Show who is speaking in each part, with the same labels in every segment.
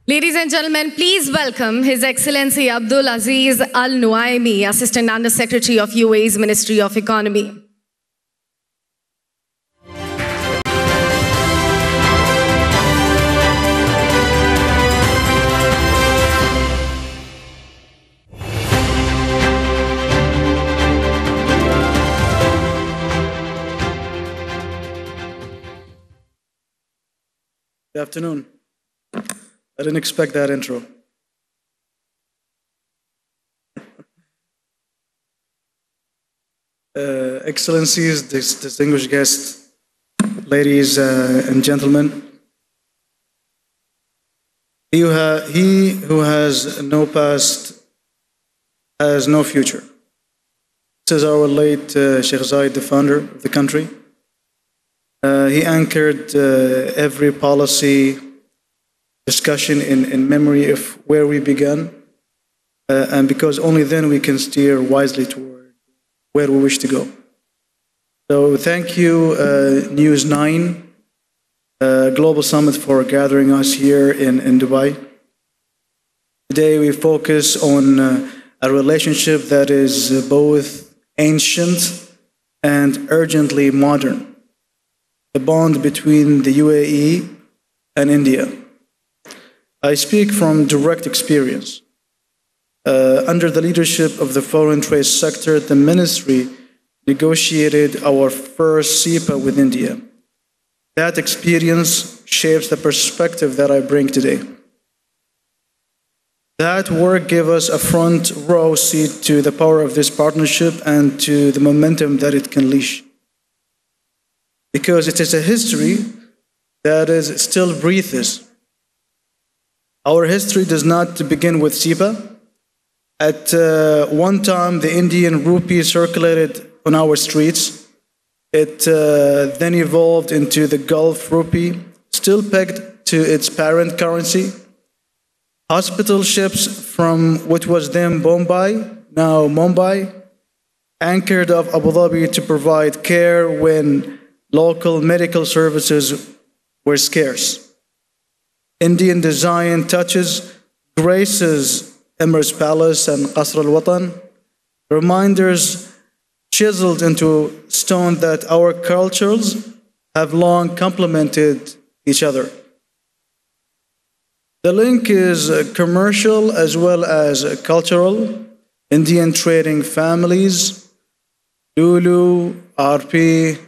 Speaker 1: Ladies and gentlemen, please welcome His Excellency Abdul Aziz Al Nuaimi, Assistant Under Secretary of UAE's Ministry of Economy.
Speaker 2: Good afternoon. I didn't expect that intro. Excellencies, distinguished guests, ladies and gentlemen, he who has no past has no future. This is our late Sheikh Zayed, the founder of the country. He anchored every policy discussion in memory of where we began, and because only then we can steer wisely toward where we wish to go. So thank you, News9 Global Summit, for gathering us here in Dubai. Today we focus on a relationship that is both ancient and urgently modern, the bond between the UAE and India. I speak from direct experience. Under the leadership of the foreign trade sector, the ministry negotiated our first CEPA with India. That experience shapes the perspective that I bring today. That work gave us a front row seat to the power of this partnership and to the momentum that it can unleash. Because it is a history that is still breathes. Our history does not begin with CEPA. At one time, the Indian rupee circulated on our streets. It then evolved into the Gulf rupee, still pegged to its parent currency. Hospital ships from what was then Bombay, now Mumbai, anchored off Abu Dhabi to provide care when local medical services were scarce. Indian design touches graces Emir's Palace and Qasr al-Watan, reminders chiseled into stone that our cultures have long complemented each other. The link is commercial as well as cultural. Indian trading families, Lulu, RP,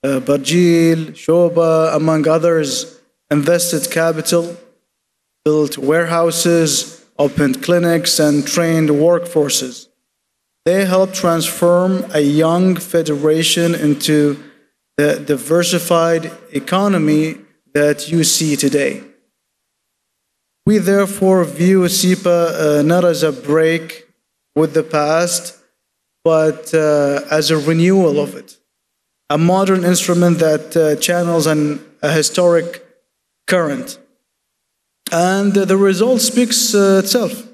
Speaker 2: Barjeel, Shoba, among others, invested capital, built warehouses, opened clinics, and trained workforces. They helped transform a young federation into the diversified economy that you see today. We therefore view CEPA not as a break with the past, but as a renewal of it, a modern instrument that channels a historic current. And the result speaks itself.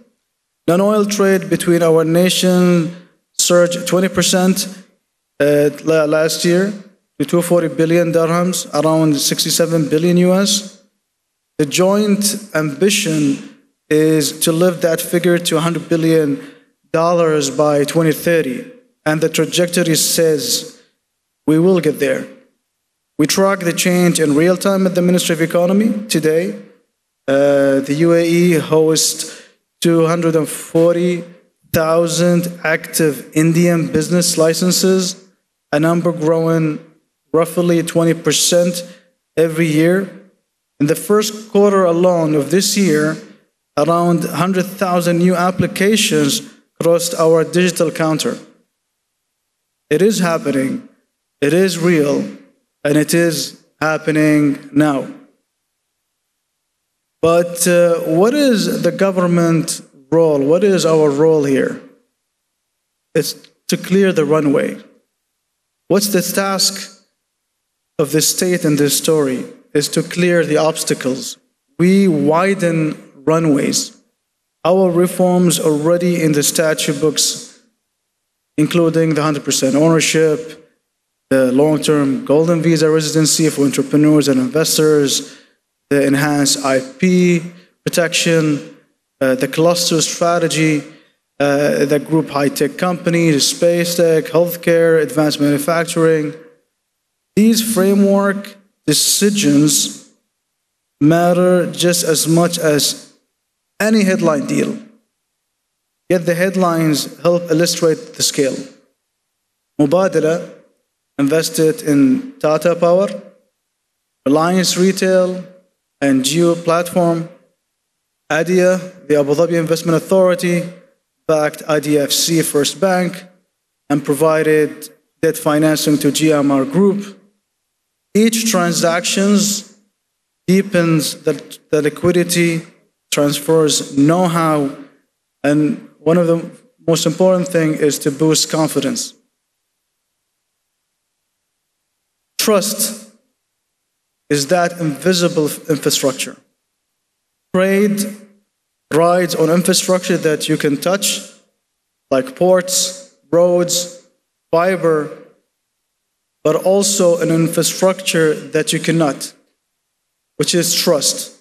Speaker 2: Non-oil trade between our nation surged 20% last year to 240 billion dirhams, around 67 billion US. The joint ambition is to lift that figure to $100 billion by 2030. And the trajectory says we will get there. We track the change in real time at the Ministry of Economy. Today, the UAE hosts 240,000 active Indian business licenses, a number growing roughly 20% every year. In the first quarter alone of this year, around 100,000 new applications crossed our digital counter. It is happening, it is real, and it is happening now. But what is the government role? What is our role here? It's to clear the runway. What's the task of the state in this story? Is to clear the obstacles. We widen runways. Our reforms already in the statute books, including the 100% ownership, the long-term golden visa residency for entrepreneurs and investors, the enhanced IP protection, the cluster strategy, the group high-tech companies, space tech, healthcare, advanced manufacturing. These framework decisions matter just as much as any headline deal. Yet the headlines help illustrate the scale. Mubadala invested in Tata Power, Reliance Retail, and Geo Platform. ADIA, the Abu Dhabi Investment Authority, backed IDFC First Bank and provided debt financing to GMR Group. Each transaction deepens the liquidity, transfers know-how, and one of the most important things is to boost confidence. Trust is that invisible infrastructure. Trade rides on infrastructure that you can touch, like ports, roads, fiber, but also an infrastructure that you cannot, which is trust.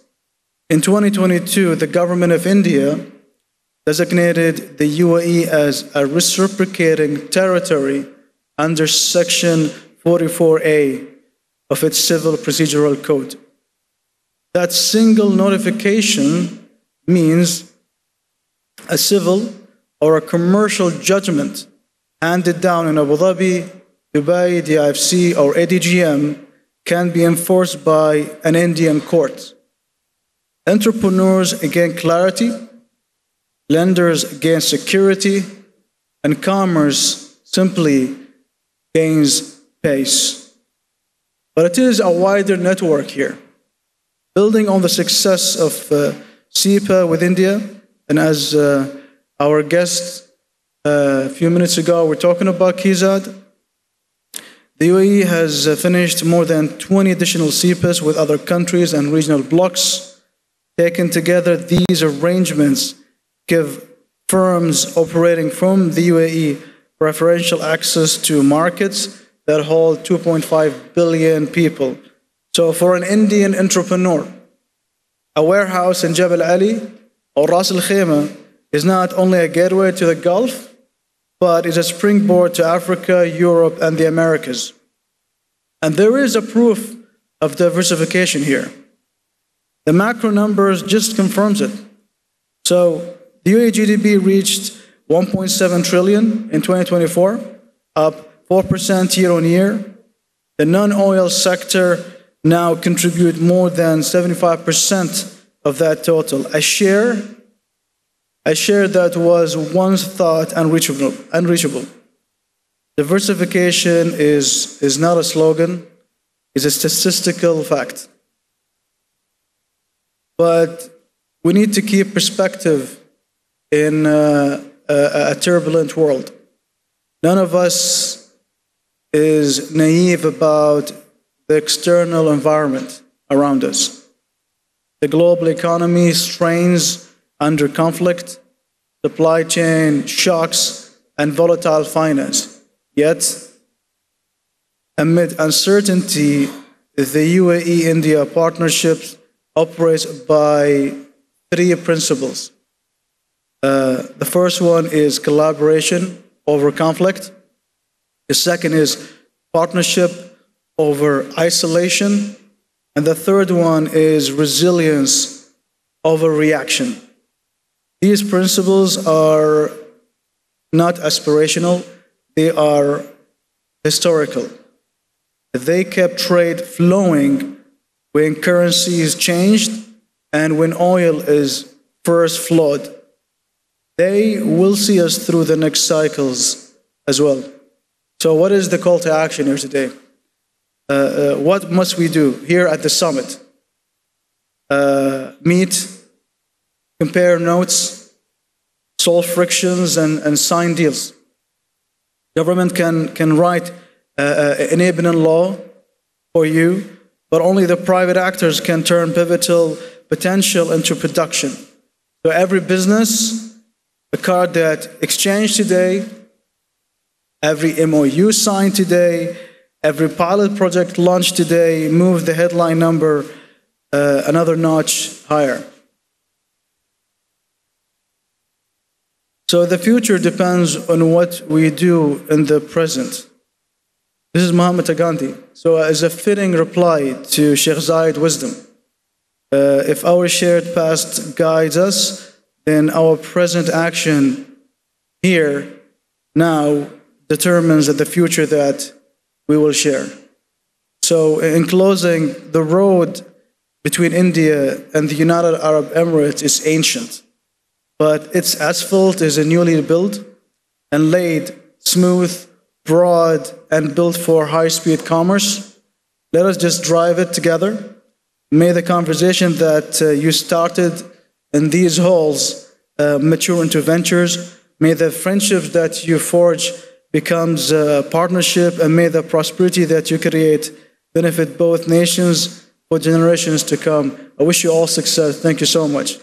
Speaker 2: In 2022, the government of India designated the UAE as a reciprocating territory under Section 44A of its Civil Procedural Code. That single notification means a civil or a commercial judgment handed down in Abu Dhabi, Dubai, DIFC, or ADGM can be enforced by an Indian court. Entrepreneurs gain clarity, lenders gain security, and commerce simply gains pace. But it is a wider network here. Building on the success of CEPA with India, and as our guest a few minutes ago were talking about Kizad, the UAE has finished more than 20 additional CEPAs with other countries and regional blocs. Taken together, these arrangements give firms operating from the UAE preferential access to markets that hold 2.5 billion people. So for an Indian entrepreneur, a warehouse in Jebel Ali or Ras Al Khaimah is not only a gateway to the Gulf, but is a springboard to Africa, Europe, and the Americas. And there is a proof of diversification here. The macro numbers just confirms it. So the UAE GDP reached 1.7 trillion in 2024, up 4% year on year. The non-oil sector now contribute more than 75% of that total. A share that was once thought unreachable. Diversification is not a slogan, it's a statistical fact. But we need to keep perspective in a turbulent world. None of us is naive about the external environment around us. The global economy strains under conflict, supply chain shocks, and volatile finance. Yet, amid uncertainty, the UAE-India partnership operates by three principles. The first one is collaboration over conflict. The second is partnership over isolation. And the third one is resilience over reaction. These principles are not aspirational, they are historical. They kept trade flowing when currencies changed and when oil is first flowed. They will see us through the next cycles as well. So what is the call to action here today? What must we do here at the summit? Meet, compare notes, solve frictions, and sign deals. Government can write enabling law for you, but only the private actors can turn pivotal potential into production. So every business, a card that exchanged today, every MOU signed today, every pilot project launched today, move the headline number another notch higher. So the future depends on what we do in the present. This is Muhammad Gandhi. So as a fitting reply to Sheikh Zayed's wisdom, if our shared past guides us, then our present action here, now, determines the future that we will share. So in closing, the road between India and the United Arab Emirates is ancient, but its asphalt is newly built and laid smooth, broad, and built for high-speed commerce. Let us just drive it together. May the conversation that you started in these halls mature into ventures. May the friendships that you forge becomes a partnership, and may the prosperity that you create benefit both nations for generations to come. I wish you all success. Thank you so much.